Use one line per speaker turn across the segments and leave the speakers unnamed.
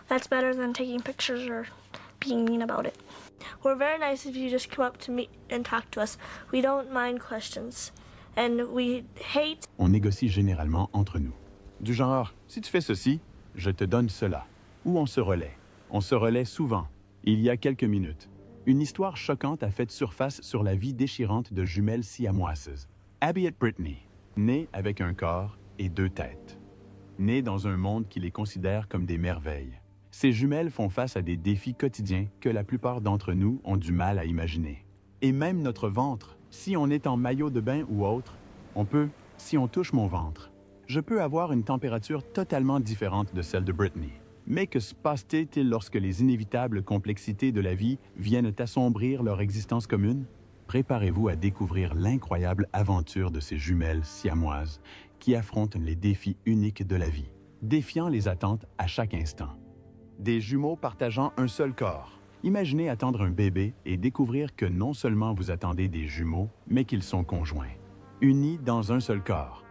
That's better than taking pictures or being mean about it. We're very nice if you just come up to me and talk to us. We don't mind questions. And we hate...
On négocie généralement entre nous. Du genre, si tu fais ceci, je te donne cela. Ou on se relaie. On se relaie souvent. Il y a quelques minutes, une histoire choquante a fait surface sur la vie déchirante de jumelles siamoises. Abby et Brittany, nées avec un corps et deux têtes. Nées dans un monde qui les considère comme des merveilles. Ces jumelles font face à des défis quotidiens que la plupart d'entre nous ont du mal à imaginer. Et même notre ventre, si on est en maillot de bain ou autre, si on touche mon ventre, je peux avoir une température totalement différente de celle de Brittany. Mais que se passe-t-il lorsque les inévitables complexités de la vie viennent assombrir leur existence commune? Préparez-vous à découvrir l'incroyable aventure de ces jumelles siamoises qui affrontent les défis uniques de la vie, défiant les attentes à chaque instant. Des jumeaux partageant un seul corps. Imaginez attendre un bébé et découvrir que non seulement vous attendez des jumeaux, mais qu'ils sont conjoints, unis dans un seul corps.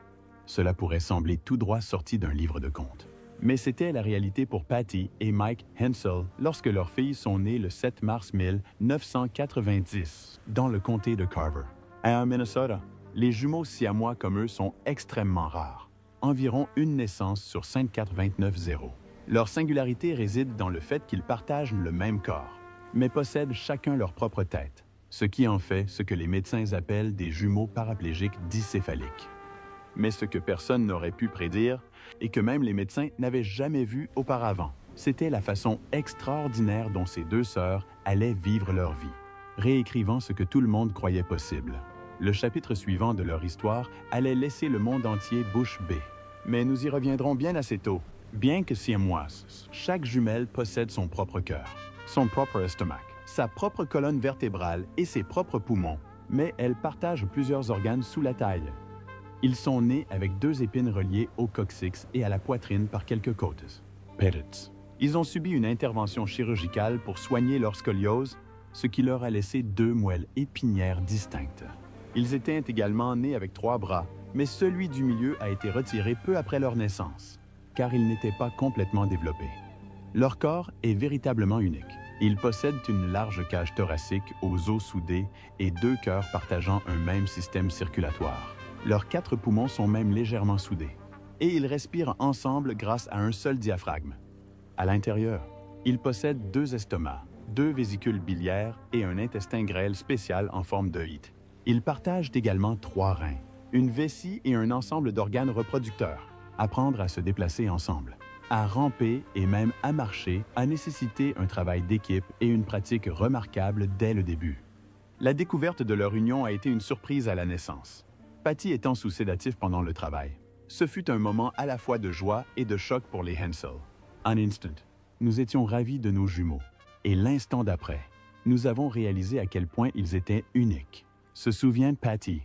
Cela pourrait sembler tout droit sorti d'un livre de contes. Mais c'était la réalité pour Patty et Mike Hensel lorsque leurs filles sont nées le 7 mars 1990 dans le comté de Carver. À Minnesota, les jumeaux siamois comme eux sont extrêmement rares, environ une naissance sur 54,29,0. Leur singularité réside dans le fait qu'ils partagent le même corps, mais possèdent chacun leur propre tête, ce qui en fait ce que les médecins appellent des jumeaux paraplégiques dicéphaliques. Mais ce que personne n'aurait pu prédire, et que même les médecins n'avaient jamais vu auparavant, c'était la façon extraordinaire dont ces deux sœurs allaient vivre leur vie, réécrivant ce que tout le monde croyait possible. Le chapitre suivant de leur histoire allait laisser le monde entier bouche bée. Mais nous y reviendrons bien assez tôt. Bien que siamoise, chaque jumelle possède son propre cœur, son propre estomac, sa propre colonne vertébrale et ses propres poumons, mais elles partagent plusieurs organes sous la taille. Ils sont nés avec deux épines reliées au coccyx et à la poitrine par quelques côtes. Perits. Ils ont subi une intervention chirurgicale pour soigner leur scoliose, ce qui leur a laissé deux moelles épinières distinctes. Ils étaient également nés avec 3 bras, mais celui du milieu a été retiré peu après leur naissance, car il n'était pas complètement développé. Leur corps est véritablement unique. Ils possèdent une large cage thoracique aux os soudés et 2 cœurs partageant un même système circulatoire. Leurs 4 poumons sont même légèrement soudés. Et ils respirent ensemble grâce à un seul diaphragme. À l'intérieur, ils possèdent 2 estomacs, 2 vésicules biliaires et un intestin grêle spécial en forme d'œillet. Ils partagent également 3 reins, une vessie et un ensemble d'organes reproducteurs. Apprendre à se déplacer ensemble, à ramper et même à marcher a nécessité un travail d'équipe et une pratique remarquable dès le début. La découverte de leur union a été une surprise à la naissance. Patty étant sous sédatif pendant le travail. Ce fut un moment à la fois de joie et de choc pour les Hensel. En instant, nous étions ravis de nos jumeaux. Et l'instant d'après, nous avons réalisé à quel point ils étaient uniques. Se souvient Patty.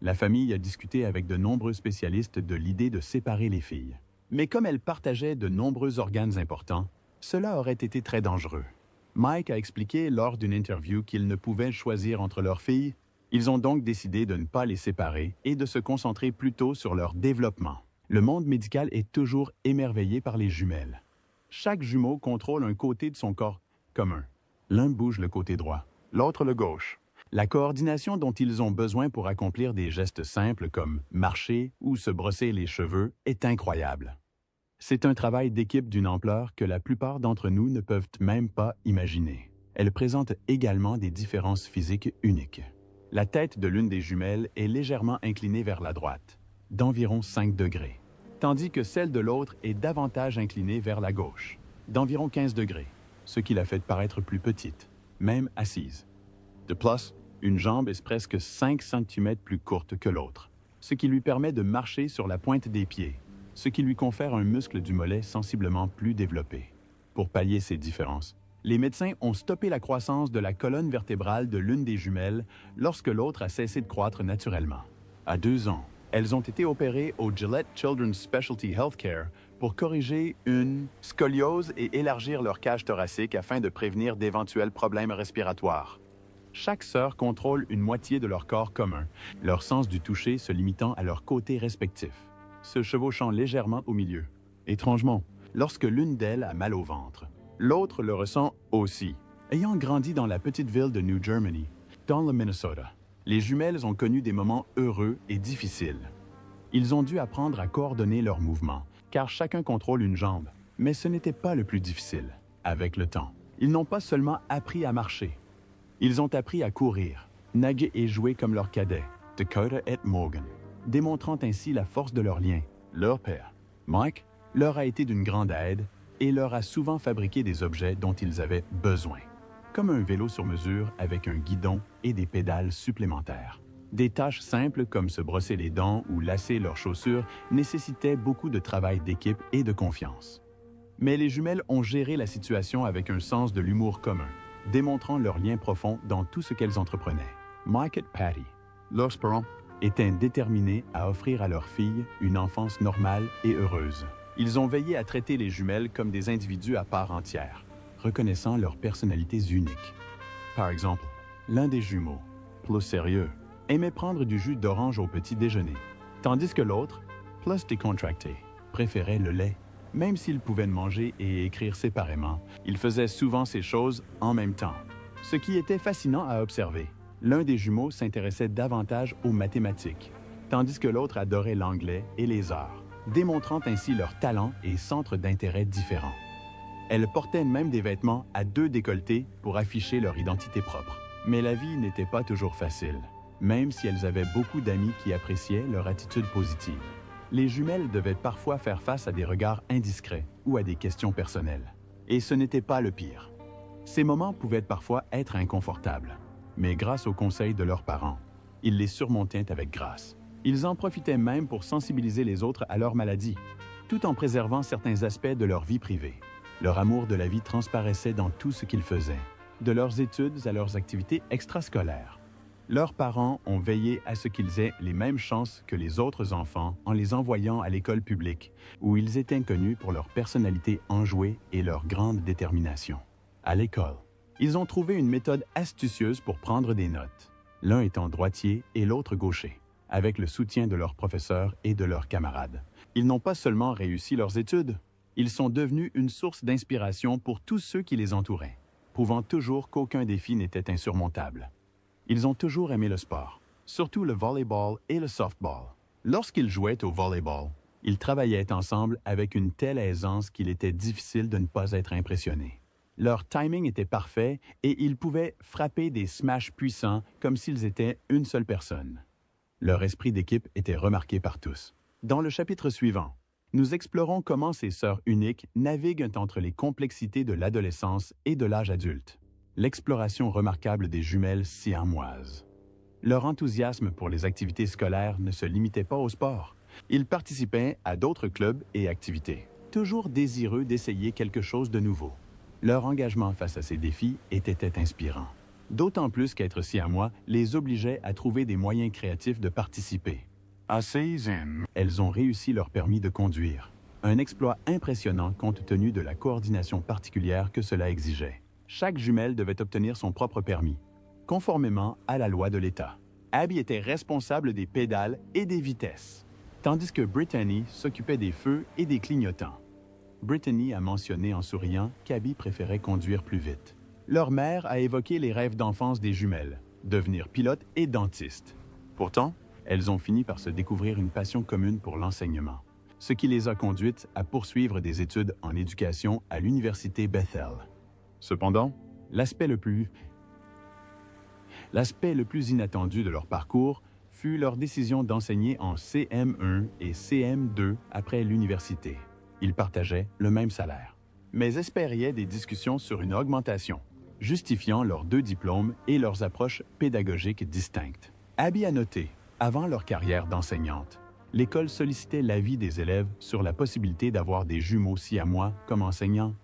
La famille a discuté avec de nombreux spécialistes de l'idée de séparer les filles. Mais comme elles partageaient de nombreux organes importants, cela aurait été très dangereux. Mike a expliqué lors d'une interview qu'ils ne pouvaient choisir entre leurs filles. Ils ont donc décidé de ne pas les séparer et de se concentrer plutôt sur leur développement. Le monde médical est toujours émerveillé par les jumelles. Chaque jumeau contrôle un côté de son corps commun. L'un bouge le côté droit, l'autre le gauche. La coordination dont ils ont besoin pour accomplir des gestes simples comme marcher ou se brosser les cheveux est incroyable. C'est un travail d'équipe d'une ampleur que la plupart d'entre nous ne peuvent même pas imaginer. Elle présente également des différences physiques uniques. La tête de l'une des jumelles est légèrement inclinée vers la droite, d'environ 5 degrés, tandis que celle de l'autre est davantage inclinée vers la gauche, d'environ 15 degrés, ce qui la fait paraître plus petite, même assise. De plus, une jambe est presque 5 cm plus courte que l'autre, ce qui lui permet de marcher sur la pointe des pieds, ce qui lui confère un muscle du mollet sensiblement plus développé. Pour pallier ces différences, les médecins ont stoppé la croissance de la colonne vertébrale de l'une des jumelles lorsque l'autre a cessé de croître naturellement. À 2 ans, elles ont été opérées au Gillette Children's Specialty Healthcare pour corriger une scoliose et élargir leur cage thoracique afin de prévenir d'éventuels problèmes respiratoires. Chaque sœur contrôle une moitié de leur corps commun, leur sens du toucher se limitant à leurs côtés respectifs, se chevauchant légèrement au milieu. Étrangement, lorsque l'une d'elles a mal au ventre. L'autre le ressent aussi. Ayant grandi dans la petite ville de New Germany, dans le Minnesota, les jumelles ont connu des moments heureux et difficiles. Ils ont dû apprendre à coordonner leurs mouvements, car chacun contrôle une jambe. Mais ce n'était pas le plus difficile. Avec le temps, ils n'ont pas seulement appris à marcher. Ils ont appris à courir, nager et jouer comme leurs cadets, Dakota et Morgan, démontrant ainsi la force de leur lien. Leur père, Mike, leur a été d'une grande aide et leur a souvent fabriqué des objets dont ils avaient besoin, comme un vélo sur mesure avec un guidon et des pédales supplémentaires. Des tâches simples comme se brosser les dents ou lasser leurs chaussures nécessitaient beaucoup de travail d'équipe et de confiance. Mais les jumelles ont géré la situation avec un sens de l'humour commun, démontrant leur lien profond dans tout ce qu'elles entreprenaient. Mike et Patty, leurs parents, étaient déterminés à offrir à leur fille une enfance normale et heureuse. Ils ont veillé à traiter les jumelles comme des individus à part entière, reconnaissant leurs personnalités uniques. Par exemple, l'un des jumeaux, plus sérieux, aimait prendre du jus d'orange au petit déjeuner, tandis que l'autre, plus décontracté, préférait le lait. Même s'ils pouvaient manger et écrire séparément, ils faisaient souvent ces choses en même temps, ce qui était fascinant à observer. L'un des jumeaux s'intéressait davantage aux mathématiques, tandis que l'autre adorait l'anglais et les arts, démontrant ainsi leurs talents et centres d'intérêt différents. Elles portaient même des vêtements à deux décolletés pour afficher leur identité propre. Mais la vie n'était pas toujours facile, même si elles avaient beaucoup d'amis qui appréciaient leur attitude positive. Les jumelles devaient parfois faire face à des regards indiscrets ou à des questions personnelles. Et ce n'était pas le pire. Ces moments pouvaient parfois être inconfortables, mais grâce aux conseils de leurs parents, ils les surmontaient avec grâce. Ils en profitaient même pour sensibiliser les autres à leur maladie, tout en préservant certains aspects de leur vie privée. Leur amour de la vie transparaissait dans tout ce qu'ils faisaient, de leurs études à leurs activités extrascolaires. Leurs parents ont veillé à ce qu'ils aient les mêmes chances que les autres enfants en les envoyant à l'école publique, où ils étaient connus pour leur personnalité enjouée et leur grande détermination. À l'école, ils ont trouvé une méthode astucieuse pour prendre des notes, l'un étant droitier et l'autre gaucher, avec le soutien de leurs professeurs et de leurs camarades. Ils n'ont pas seulement réussi leurs études, ils sont devenus une source d'inspiration pour tous ceux qui les entouraient, prouvant toujours qu'aucun défi n'était insurmontable. Ils ont toujours aimé le sport, surtout le volleyball et le softball. Lorsqu'ils jouaient au volleyball, ils travaillaient ensemble avec une telle aisance qu'il était difficile de ne pas être impressionné. Leur timing était parfait et ils pouvaient frapper des smashs puissants comme s'ils étaient une seule personne. Leur esprit d'équipe était remarqué par tous. Dans le chapitre suivant, nous explorons comment ces sœurs uniques naviguent entre les complexités de l'adolescence et de l'âge adulte. L'exploration remarquable des jumelles siamoises. Leur enthousiasme pour les activités scolaires ne se limitait pas au sport. Ils participaient à d'autres clubs et activités, toujours désireux d'essayer quelque chose de nouveau. Leur engagement face à ces défis était inspirant. D'autant plus qu'être siamois les obligeait à trouver des moyens créatifs de participer. À 16 ans, elles ont réussi leur permis de conduire. Un exploit impressionnant compte tenu de la coordination particulière que cela exigeait. Chaque jumelle devait obtenir son propre permis, conformément à la loi de l'État. Abby était responsable des pédales et des vitesses, tandis que Brittany s'occupait des feux et des clignotants. Brittany a mentionné en souriant qu'Abby préférait conduire plus vite. Leur mère a évoqué les rêves d'enfance des jumelles, devenir pilote et dentiste. Pourtant, elles ont fini par se découvrir une passion commune pour l'enseignement, ce qui les a conduites à poursuivre des études en éducation à l'université Bethel. Cependant, l'aspect le plus inattendu de leur parcours fut leur décision d'enseigner en CM1 et CM2 après l'université. Ils partageaient le même salaire, mais espéraient des discussions sur une augmentation, justifiant leurs deux diplômes et leurs approches pédagogiques distinctes. Abby a noté, avant leur carrière d'enseignante, l'école sollicitait l'avis des élèves sur la possibilité d'avoir des jumeaux siamois comme enseignants.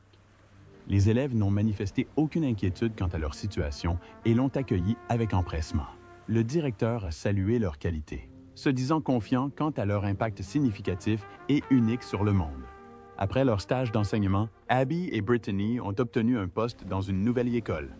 Les élèves n'ont manifesté aucune inquiétude quant à leur situation et l'ont accueilli avec empressement. Le directeur a salué leur qualité, se disant confiant quant à leur impact significatif et unique sur le monde. Après leur stage d'enseignement, Abby et Brittany ont obtenu un poste dans une nouvelle école.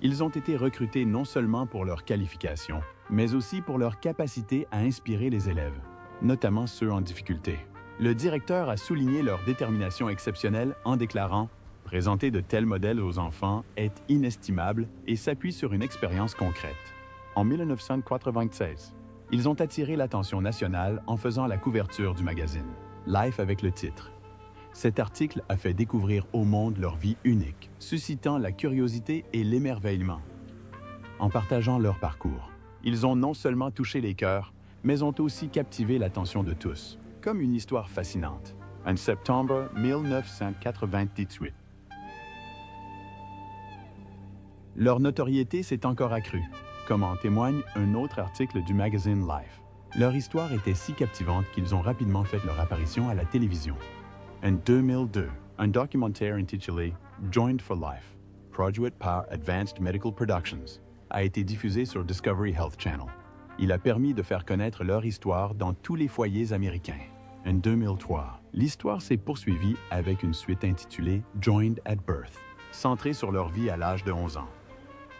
Ils ont été recrutés non seulement pour leurs qualifications, mais aussi pour leur capacité à inspirer les élèves, notamment ceux en difficulté. Le directeur a souligné leur détermination exceptionnelle en déclarant « Présenter de tels modèles aux enfants est inestimable et s'appuie sur une expérience concrète. » En 1996, ils ont attiré l'attention nationale en faisant la couverture du magazine Life avec le titre. Cet article a fait découvrir au monde leur vie unique, suscitant la curiosité et l'émerveillement. En partageant leur parcours, ils ont non seulement touché les cœurs, mais ont aussi captivé l'attention de tous, comme une histoire fascinante. En septembre 1998. Leur notoriété s'est encore accrue, comme en témoigne un autre article du magazine Life. Leur histoire était si captivante qu'ils ont rapidement fait leur apparition à la télévision. En 2002, un documentaire intitulé Joined for Life, produit par Advanced Medical Productions, a été diffusé sur Discovery Health Channel. Il a permis de faire connaître leur histoire dans tous les foyers américains. En 2003, l'histoire s'est poursuivie avec une suite intitulée Joined at Birth, centrée sur leur vie à l'âge de 11 ans.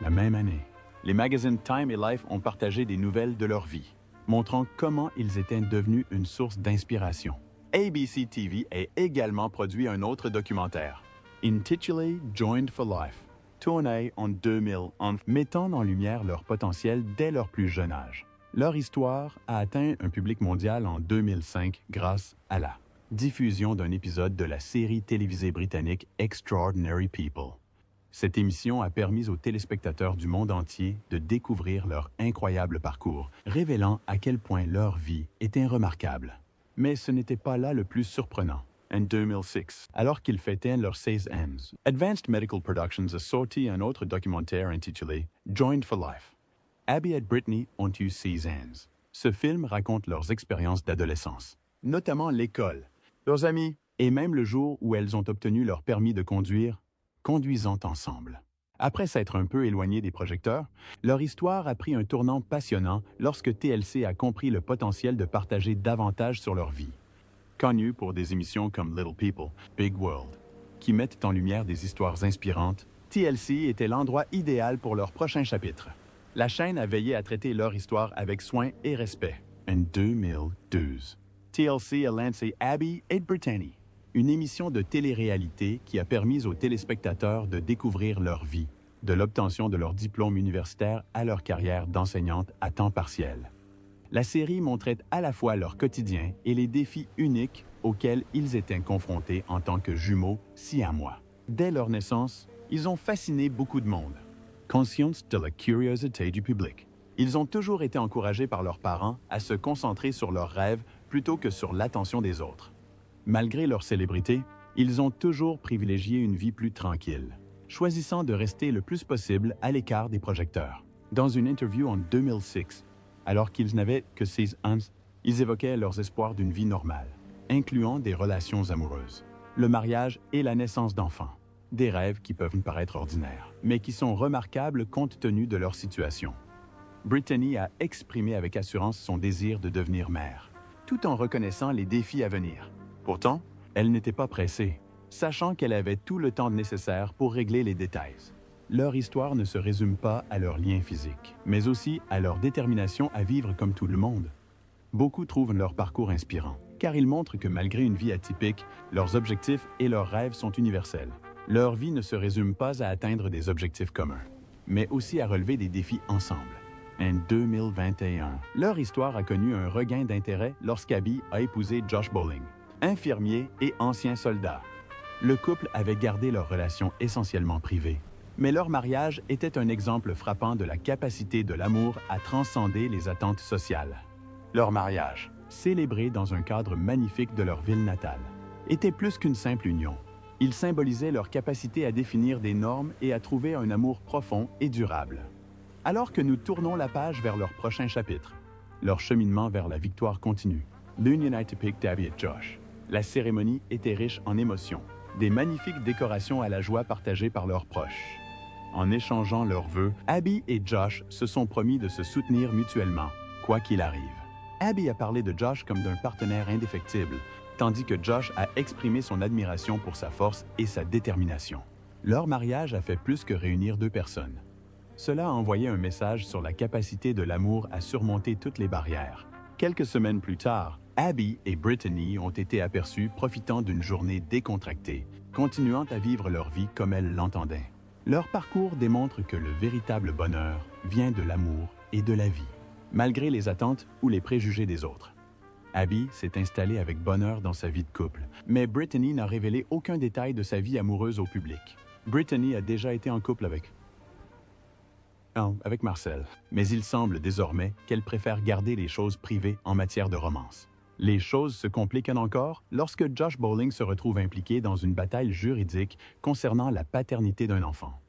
La même année, les magazines Time et Life ont partagé des nouvelles de leur vie, montrant comment ils étaient devenus une source d'inspiration. ABC TV a également produit un autre documentaire, intitulé Joined for Life, tourné en 2000 en mettant en lumière leur potentiel dès leur plus jeune âge. Leur histoire a atteint un public mondial en 2005 grâce à la diffusion d'un épisode de la série télévisée britannique Extraordinary People. Cette émission a permis aux téléspectateurs du monde entier de découvrir leur incroyable parcours, révélant à quel point leur vie était remarquable. Mais ce n'était pas là le plus surprenant. En 2006, alors qu'ils fêtaient leurs 16 ans, Advanced Medical Productions a sorti un autre documentaire intitulé Joined for Life. Abby et Brittany ont eu 6 ans. Ce film raconte leurs expériences d'adolescence, notamment l'école, leurs amis et même le jour où elles ont obtenu leur permis de conduire, conduisant ensemble. Après s'être un peu éloignés des projecteurs, leur histoire a pris un tournant passionnant lorsque TLC a compris le potentiel de partager davantage sur leur vie. Connus pour des émissions comme Little People, Big World, qui mettent en lumière des histoires inspirantes, TLC était l'endroit idéal pour leur prochain chapitre. La chaîne a veillé à traiter leur histoire avec soin et respect. En 2012, TLC a lancé Abby et Brittany, une émission de télé-réalité qui a permis aux téléspectateurs de découvrir leur vie, de l'obtention de leur diplôme universitaire à leur carrière d'enseignante à temps partiel. La série montrait à la fois leur quotidien et les défis uniques auxquels ils étaient confrontés en tant que jumeaux siamois. Dès leur naissance, ils ont fasciné beaucoup de monde. Conscients de la curiosité du public, ils ont toujours été encouragés par leurs parents à se concentrer sur leurs rêves plutôt que sur l'attention des autres. Malgré leur célébrité, ils ont toujours privilégié une vie plus tranquille, choisissant de rester le plus possible à l'écart des projecteurs. Dans une interview en 2006, alors qu'ils n'avaient que 6 ans, ils évoquaient leurs espoirs d'une vie normale, incluant des relations amoureuses, le mariage et la naissance d'enfants. Des rêves qui peuvent paraître ordinaires, mais qui sont remarquables compte tenu de leur situation. Brittany a exprimé avec assurance son désir de devenir mère, tout en reconnaissant les défis à venir. Pourtant, elle n'était pas pressée, sachant qu'elle avait tout le temps nécessaire pour régler les détails. Leur histoire ne se résume pas à leur lien physique, mais aussi à leur détermination à vivre comme tout le monde. Beaucoup trouvent leur parcours inspirant, car ils montrent que malgré une vie atypique, leurs objectifs et leurs rêves sont universels. Leur vie ne se résume pas à atteindre des objectifs communs, mais aussi à relever des défis ensemble. En 2021, leur histoire a connu un regain d'intérêt lorsqu'Abby a épousé Josh Bowling, infirmier et ancien soldat. Le couple avait gardé leur relation essentiellement privée, mais leur mariage était un exemple frappant de la capacité de l'amour à transcender les attentes sociales. Leur mariage, célébré dans un cadre magnifique de leur ville natale, était plus qu'une simple union. Il symbolisait leur capacité à définir des normes et à trouver un amour profond et durable. Alors que nous tournons la page vers leur prochain chapitre, leur cheminement vers la victoire continue, l'Union a picked Abby et Josh. La cérémonie était riche en émotions, des magnifiques décorations à la joie partagées par leurs proches. En échangeant leurs vœux, Abby et Josh se sont promis de se soutenir mutuellement, quoi qu'il arrive. Abby a parlé de Josh comme d'un partenaire indéfectible, tandis que Josh a exprimé son admiration pour sa force et sa détermination. Leur mariage a fait plus que réunir deux personnes. Cela a envoyé un message sur la capacité de l'amour à surmonter toutes les barrières, Quelques semaines plus tard, Abby et Brittany ont été aperçus profitant d'une journée décontractée, continuant à vivre leur vie comme elles l'entendaient. Leur parcours démontre que le véritable bonheur vient de l'amour et de la vie, malgré les attentes ou les préjugés des autres. Abby s'est installée avec bonheur dans sa vie de couple, mais Brittany n'a révélé aucun détail de sa vie amoureuse au public. Brittany a déjà été en couple avec Marcel, mais il semble désormais qu'elle préfère garder les choses privées en matière de romance. Les choses se compliquent encore lorsque Josh Bowling se retrouve impliqué dans une bataille juridique concernant la paternité d'un enfant.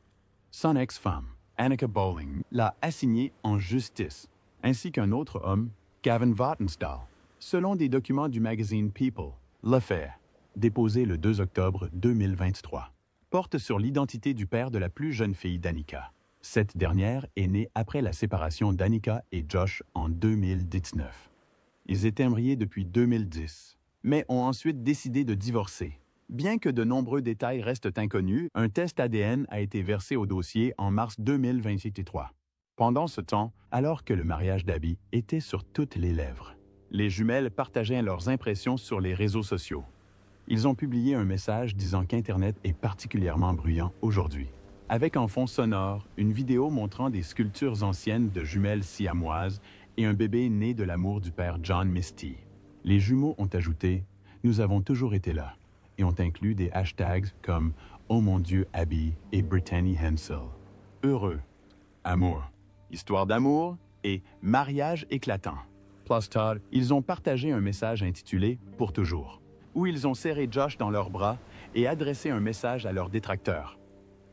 Son ex-femme, Annika Bowling, l'a assigné en justice, ainsi qu'un autre homme, Gavin Vatnsdal, selon des documents du magazine People. L'affaire, déposée le 2 octobre 2023, porte sur l'identité du père de la plus jeune fille d'Annika. Cette dernière est née après la séparation d'Annika et Josh en 2019. Ils étaient mariés depuis 2010, mais ont ensuite décidé de divorcer. Bien que de nombreux détails restent inconnus, un test ADN a été versé au dossier en mars 2023. Pendant ce temps, alors que le mariage d'Abby était sur toutes les lèvres, les jumelles partageaient leurs impressions sur les réseaux sociaux. Ils ont publié un message disant qu'Internet est particulièrement bruyant aujourd'hui. Avec en fond sonore, une vidéo montrant des sculptures anciennes de jumelles siamoises et un bébé né de l'amour du père John Misty. Les jumeaux ont ajouté « Nous avons toujours été là » et ont inclus des hashtags comme « Oh mon Dieu Abby » et « Brittany Hensel ». Heureux, amour, histoire d'amour et mariage éclatant. Plus tard, ils ont partagé un message intitulé « Pour toujours », où ils ont serré Josh dans leurs bras et adressé un message à leurs détracteurs.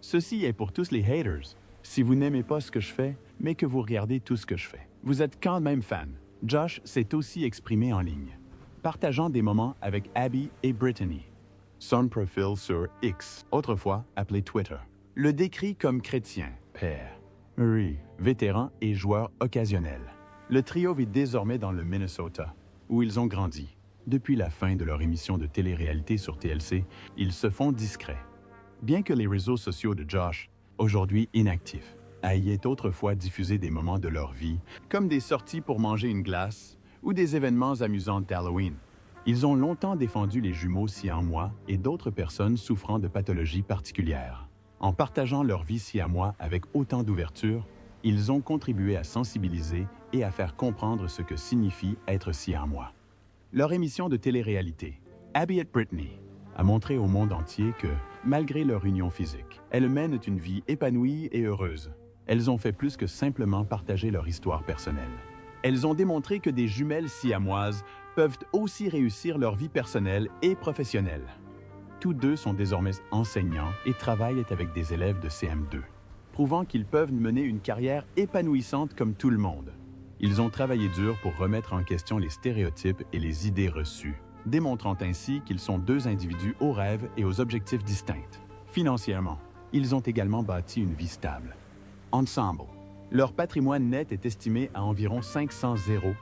Ceci est pour tous les haters. Si vous n'aimez pas ce que je fais, mais que vous regardez tout ce que je fais, vous êtes quand même fan. Josh s'est aussi exprimé en ligne, partageant des moments avec Abby et Brittany. Son profil sur X, autrefois appelé Twitter, le décrit comme chrétien, père, Marie, vétéran et joueur occasionnel. Le trio vit désormais dans le Minnesota, où ils ont grandi. Depuis la fin de leur émission de télé-réalité sur TLC, ils se font discrets. Bien que les réseaux sociaux de Josh, aujourd'hui inactifs, aient autrefois diffusé des moments de leur vie, comme des sorties pour manger une glace ou des événements amusants d'Halloween, ils ont longtemps défendu les jumeaux siamois et d'autres personnes souffrant de pathologies particulières. En partageant leur vie siamois avec autant d'ouverture, ils ont contribué à sensibiliser et à faire comprendre ce que signifie être siamois. Leur émission de télé-réalité, Abby et Brittany, a montré au monde entier que, malgré leur union physique, elles mènent une vie épanouie et heureuse. Elles ont fait plus que simplement partager leur histoire personnelle. Elles ont démontré que des jumelles siamoises peuvent aussi réussir leur vie personnelle et professionnelle. Tous deux sont désormais enseignants et travaillent avec des élèves de CM2, prouvant qu'ils peuvent mener une carrière épanouissante comme tout le monde. Ils ont travaillé dur pour remettre en question les stéréotypes et les idées reçues, démontrant ainsi qu'ils sont deux individus aux rêves et aux objectifs distincts. Financièrement, ils ont également bâti une vie stable. Ensemble, leur patrimoine net est estimé à environ 500 $,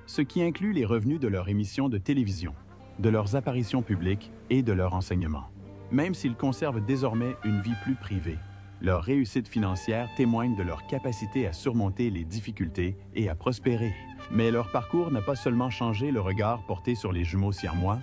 ce qui inclut les revenus de leur émission de télévision, de leurs apparitions publiques et de leur enseignement. Même s'ils conservent désormais une vie plus privée, leur réussite financière témoigne de leur capacité à surmonter les difficultés et à prospérer. Mais leur parcours n'a pas seulement changé le regard porté sur les jumeaux siamois,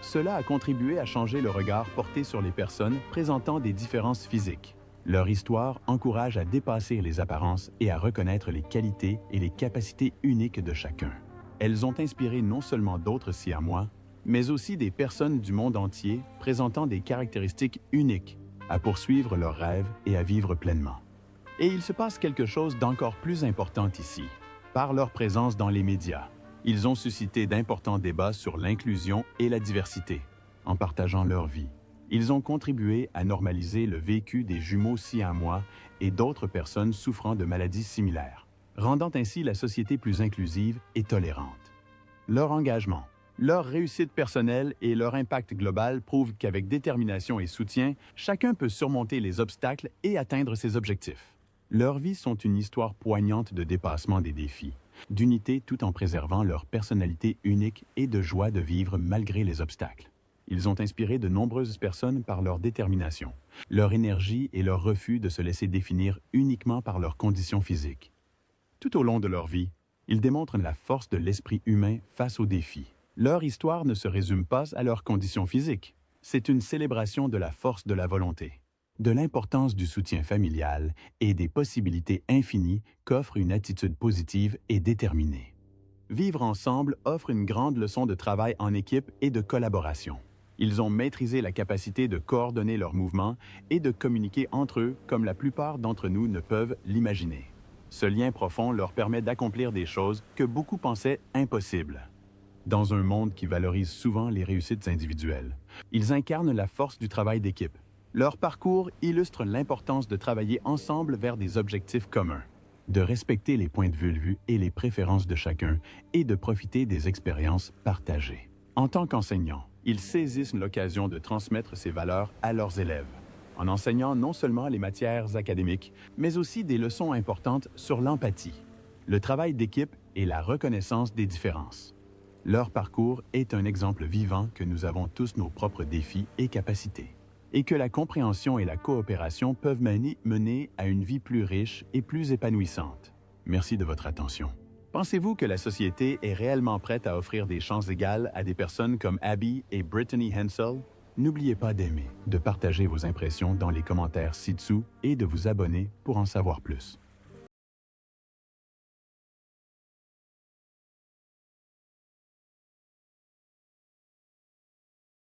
cela a contribué à changer le regard porté sur les personnes présentant des différences physiques. Leur histoire encourage à dépasser les apparences et à reconnaître les qualités et les capacités uniques de chacun. Elles ont inspiré non seulement d'autres siamois, mais aussi des personnes du monde entier présentant des caractéristiques uniques à poursuivre leurs rêves et à vivre pleinement. Et il se passe quelque chose d'encore plus important ici. Par leur présence dans les médias, ils ont suscité d'importants débats sur l'inclusion et la diversité. En partageant leur vie, ils ont contribué à normaliser le vécu des jumeaux siamois et d'autres personnes souffrant de maladies similaires, rendant ainsi la société plus inclusive et tolérante. Leur engagement, leur réussite personnelle et leur impact global prouvent qu'avec détermination et soutien, chacun peut surmonter les obstacles et atteindre ses objectifs. Leurs vies sont une histoire poignante de dépassement des défis, d'unité tout en préservant leur personnalité unique et de joie de vivre malgré les obstacles. Ils ont inspiré de nombreuses personnes par leur détermination, leur énergie et leur refus de se laisser définir uniquement par leurs conditions physiques. Tout au long de leur vie, Ils démontrent la force de l'esprit humain face aux défis. Leur histoire ne se résume pas à leurs conditions physiques. C'est une célébration de la force de la volonté, de l'importance du soutien familial et des possibilités infinies qu'offre une attitude positive et déterminée. Vivre ensemble offre une grande leçon de travail en équipe et de collaboration. Ils ont maîtrisé la capacité de coordonner leurs mouvements et de communiquer entre eux comme la plupart d'entre nous ne peuvent l'imaginer. Ce lien profond leur permet d'accomplir des choses que beaucoup pensaient impossibles. Dans un monde qui valorise souvent les réussites individuelles, ils incarnent la force du travail d'équipe. Leur parcours illustre l'importance de travailler ensemble vers des objectifs communs, de respecter les points de vue et les préférences de chacun et de profiter des expériences partagées. En tant qu'enseignants, ils saisissent l'occasion de transmettre ces valeurs à leurs élèves, en enseignant non seulement les matières académiques, mais aussi des leçons importantes sur l'empathie, le travail d'équipe et la reconnaissance des différences. Leur parcours est un exemple vivant que nous avons tous nos propres défis et capacités, et que la compréhension et la coopération peuvent mener à une vie plus riche et plus épanouissante. Merci de votre attention. Pensez-vous que la société est réellement prête à offrir des chances égales à des personnes comme Abby et Brittany Hensel? N'oubliez pas d'aimer, de partager vos impressions dans les commentaires ci-dessous et de vous abonner pour en savoir plus.